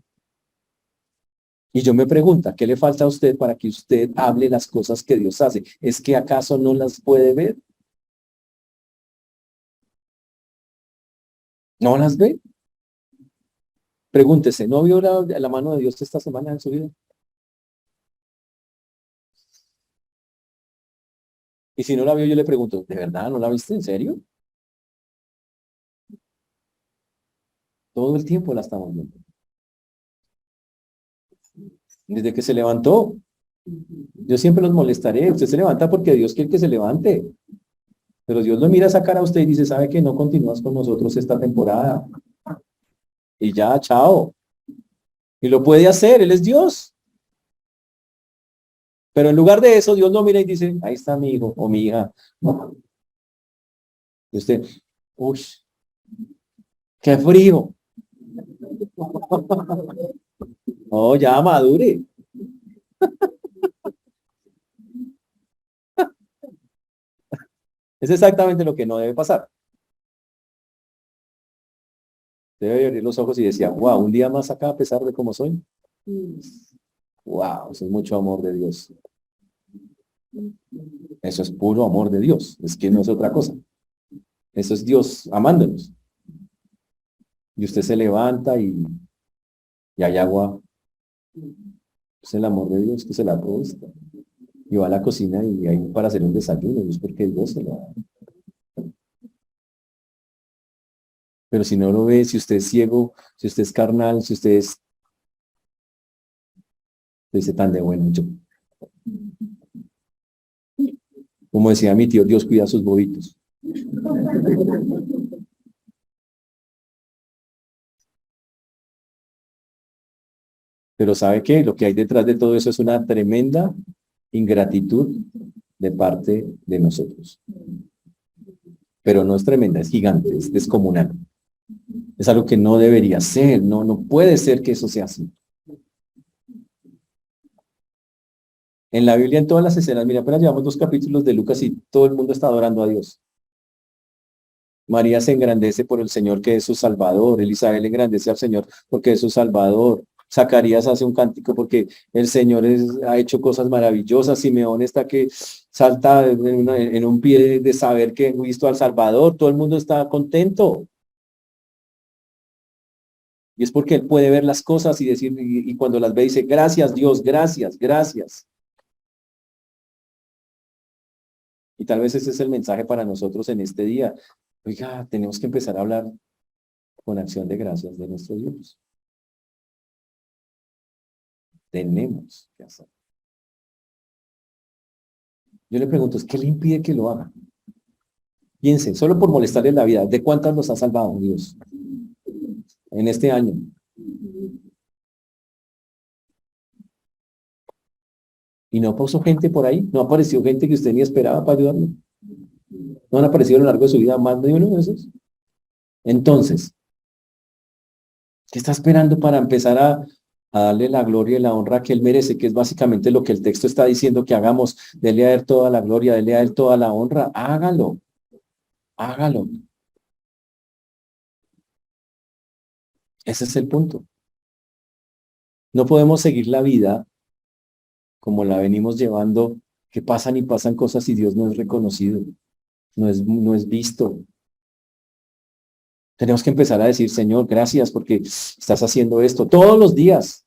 Y yo me pregunto, ¿qué le falta a usted para que usted hable las cosas que Dios hace? ¿Es que acaso no las puede ver? ¿No las ve? Pregúntese, ¿no vio la mano de Dios esta semana en su vida? Y si no la vio, yo le pregunto, ¿de verdad no la viste? ¿En serio? Todo el tiempo la estamos viendo. Desde que se levantó. Yo siempre los molestaré. Usted se levanta porque Dios quiere que se levante. Pero Dios lo mira a esa cara a usted y dice, ¿sabe que no continúas con nosotros esta temporada? Y ya, chao. Y lo puede hacer, Él es Dios. Pero en lugar de eso, Dios lo mira y dice, ahí está mi hijo o mi hija. Y usted, uy, qué frío. Oh, ya madure. Es exactamente lo que no debe pasar. Debe abrir los ojos y decía, wow, un día más acá a pesar de cómo soy. Wow, eso es mucho amor de Dios. Eso es puro amor de Dios. Es que no es otra cosa. Eso es Dios amándonos. Y usted se levanta y hay agua. Es el amor de Dios que se la ha puesto. Y va a la cocina y hay para hacer un desayuno. Y es porque Dios se lo da. Pero si no lo ve, si usted es ciego, si usted es carnal, si usted es, dice tan de bueno. Yo, como decía mi tío, Dios cuida a sus bobitos. Pero ¿sabe qué? Lo que hay detrás de todo eso es una tremenda ingratitud de parte de nosotros. Pero no es tremenda, es gigante, es descomunal. Es algo que no debería ser, no puede ser que eso sea así. En la Biblia, en todas las escenas, mira, apenas llevamos 2 capítulos de Lucas y todo el mundo está adorando a Dios. María se engrandece por el Señor que es su Salvador. Elizabeth engrandece al Señor porque es su Salvador. Zacarías hace un cántico porque el Señor ha hecho cosas maravillosas. Simeón está que salta en un pie de saber que ha visto al Salvador. Todo el mundo está contento. Y es porque él puede ver las cosas y decir, y cuando las ve dice, gracias Dios, gracias, gracias. Y tal vez ese es el mensaje para nosotros en este día. Oiga, tenemos que empezar a hablar con acción de gracias de nuestro Dios. Tenemos que hacer. Yo le pregunto, ¿qué le impide que lo haga? Piensen, solo por molestarle la vida, ¿de cuántas nos ha salvado Dios en este año? Y no puso gente por ahí, no apareció gente que usted ni esperaba para ayudarlo. No han aparecido a lo largo de su vida más de uno de esos. Entonces, ¿qué está esperando para empezar a darle la gloria y la honra que él merece? Que es básicamente lo que el texto está diciendo que hagamos. Dele a él toda la gloria, dele a él toda la honra. Hágalo, hágalo. Ese es el punto. No podemos seguir la vida como la venimos llevando, que pasan y pasan cosas y Dios no es reconocido, no es visto. Tenemos que empezar a decir, Señor, gracias porque estás haciendo esto todos los días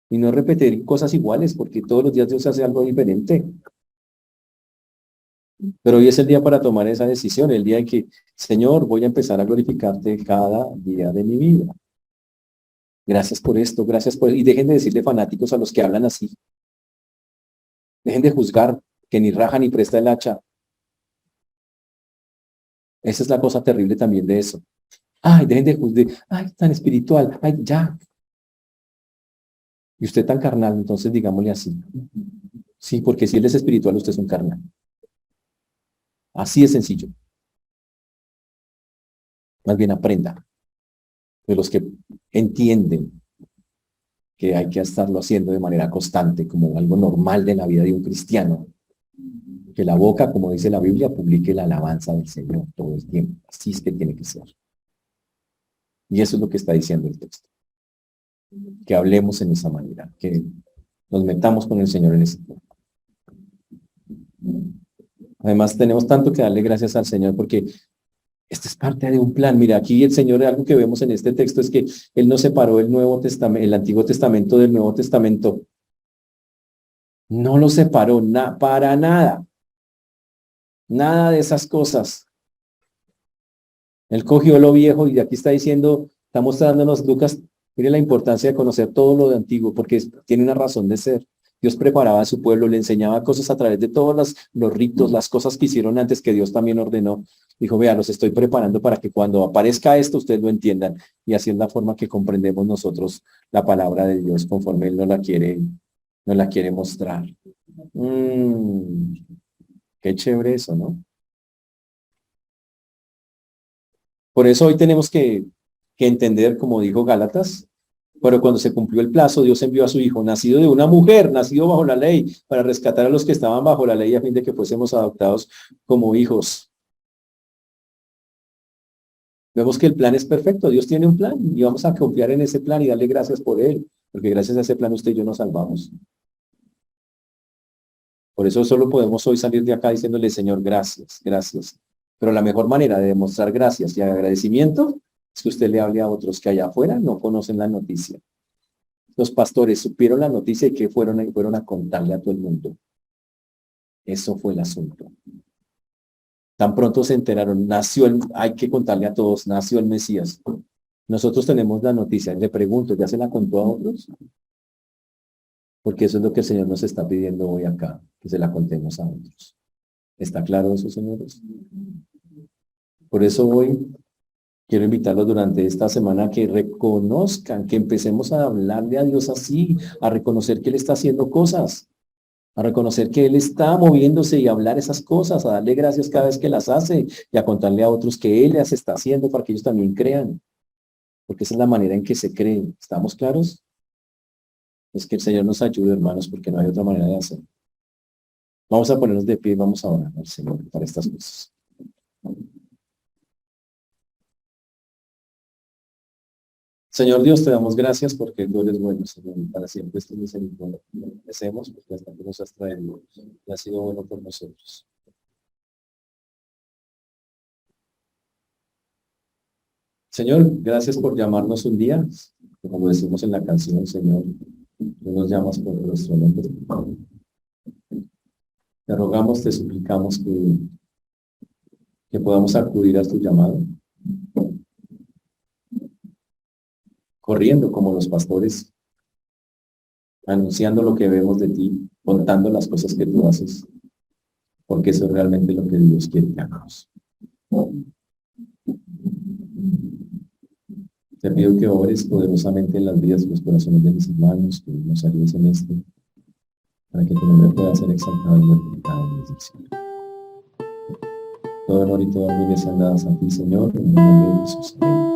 y no repetir cosas iguales porque todos los días Dios hace algo diferente. Pero hoy es el día para tomar esa decisión, el día en que, Señor, voy a empezar a glorificarte cada día de mi vida. Gracias por esto, gracias por... Y dejen de decirle fanáticos a los que hablan así. Dejen de juzgar, que ni raja ni presta el hacha. Esa es la cosa terrible también de eso. Ay, dejen de juzgar. Ay, tan espiritual. Ay, ya. Y usted tan carnal, entonces digámosle así. Sí, porque si él es espiritual, usted es un carnal. Así es sencillo. Más bien aprenda de los que entienden que hay que estarlo haciendo de manera constante, como algo normal de la vida de un cristiano. Que la boca, como dice la Biblia, publique la alabanza del Señor todo el tiempo. Así es que tiene que ser. Y eso es lo que está diciendo el texto. Que hablemos en esa manera, que nos metamos con el Señor en ese tiempo. Además, tenemos tanto que darle gracias al Señor porque esto es parte de un plan. Mira, aquí el Señor, algo que vemos en este texto es que Él no separó el Nuevo Testamento, el Antiguo Testamento del Nuevo Testamento. No lo separó para nada. Nada de esas cosas. Él cogió lo viejo y aquí está diciendo, está mostrándonos Lucas, mire la importancia de conocer todo lo de antiguo, porque tiene una razón de ser. Dios preparaba a su pueblo, le enseñaba cosas a través de todos los ritos, las cosas que hicieron antes que Dios también ordenó. Dijo, vea, los estoy preparando para que cuando aparezca esto ustedes lo entiendan. Y así es la forma que comprendemos nosotros la palabra de Dios conforme Él nos la quiere mostrar. Qué chévere eso, ¿no? Por eso hoy tenemos que entender, como dijo Gálatas, pero cuando se cumplió el plazo, Dios envió a su Hijo, nacido de una mujer, nacido bajo la ley, para rescatar a los que estaban bajo la ley a fin de que fuésemos adoptados como hijos. Vemos que el plan es perfecto, Dios tiene un plan y vamos a confiar en ese plan y darle gracias por él, porque gracias a ese plan usted y yo nos salvamos. Por eso solo podemos hoy salir de acá diciéndole, Señor, gracias, gracias. Pero la mejor manera de demostrar gracias y agradecimiento es que usted le hable a otros que allá afuera no conocen la noticia. Los pastores supieron la noticia y que fueron a contarle a todo el mundo. Eso fue el asunto. Tan pronto se enteraron, hay que contarle a todos, nació el Mesías. Nosotros tenemos la noticia, le pregunto, ¿ya se la contó a otros? Porque eso es lo que el Señor nos está pidiendo hoy acá, que se la contemos a otros. ¿Está claro eso, señores? Por eso hoy quiero invitarlos durante esta semana a que reconozcan, que empecemos a hablarle a Dios así, a reconocer que Él está haciendo cosas, a reconocer que Él está moviéndose y a hablar esas cosas, a darle gracias cada vez que las hace y a contarle a otros que Él las está haciendo para que ellos también crean, porque esa es la manera en que se creen. ¿Estamos claros? Es que el Señor nos ayude, hermanos, porque no hay otra manera de hacerlo. Vamos a ponernos de pie y vamos a orar al Señor para estas cosas. Señor Dios, te damos gracias porque tú eres bueno, Señor, y para siempre estés misericordia. Te agradecemos porque hasta que nos has traído y has sido bueno por nosotros. Señor, gracias por llamarnos un día, como decimos en la canción, Señor, tú nos llamas por nuestro nombre. Te rogamos, te suplicamos que podamos acudir a tu llamado, corriendo como los pastores, anunciando lo que vemos de ti, contando las cosas que tú haces, porque eso es realmente lo que Dios quiere que hagamos. Te pido que obres poderosamente en las vidas y los corazones de mis hermanos, que nos ayudes en esto. para que tu nombre pueda ser exaltado y glorificado desde el cielo. Todo honor y toda gloria sean dadas a ti, Señor, en el nombre de Jesús. Amén.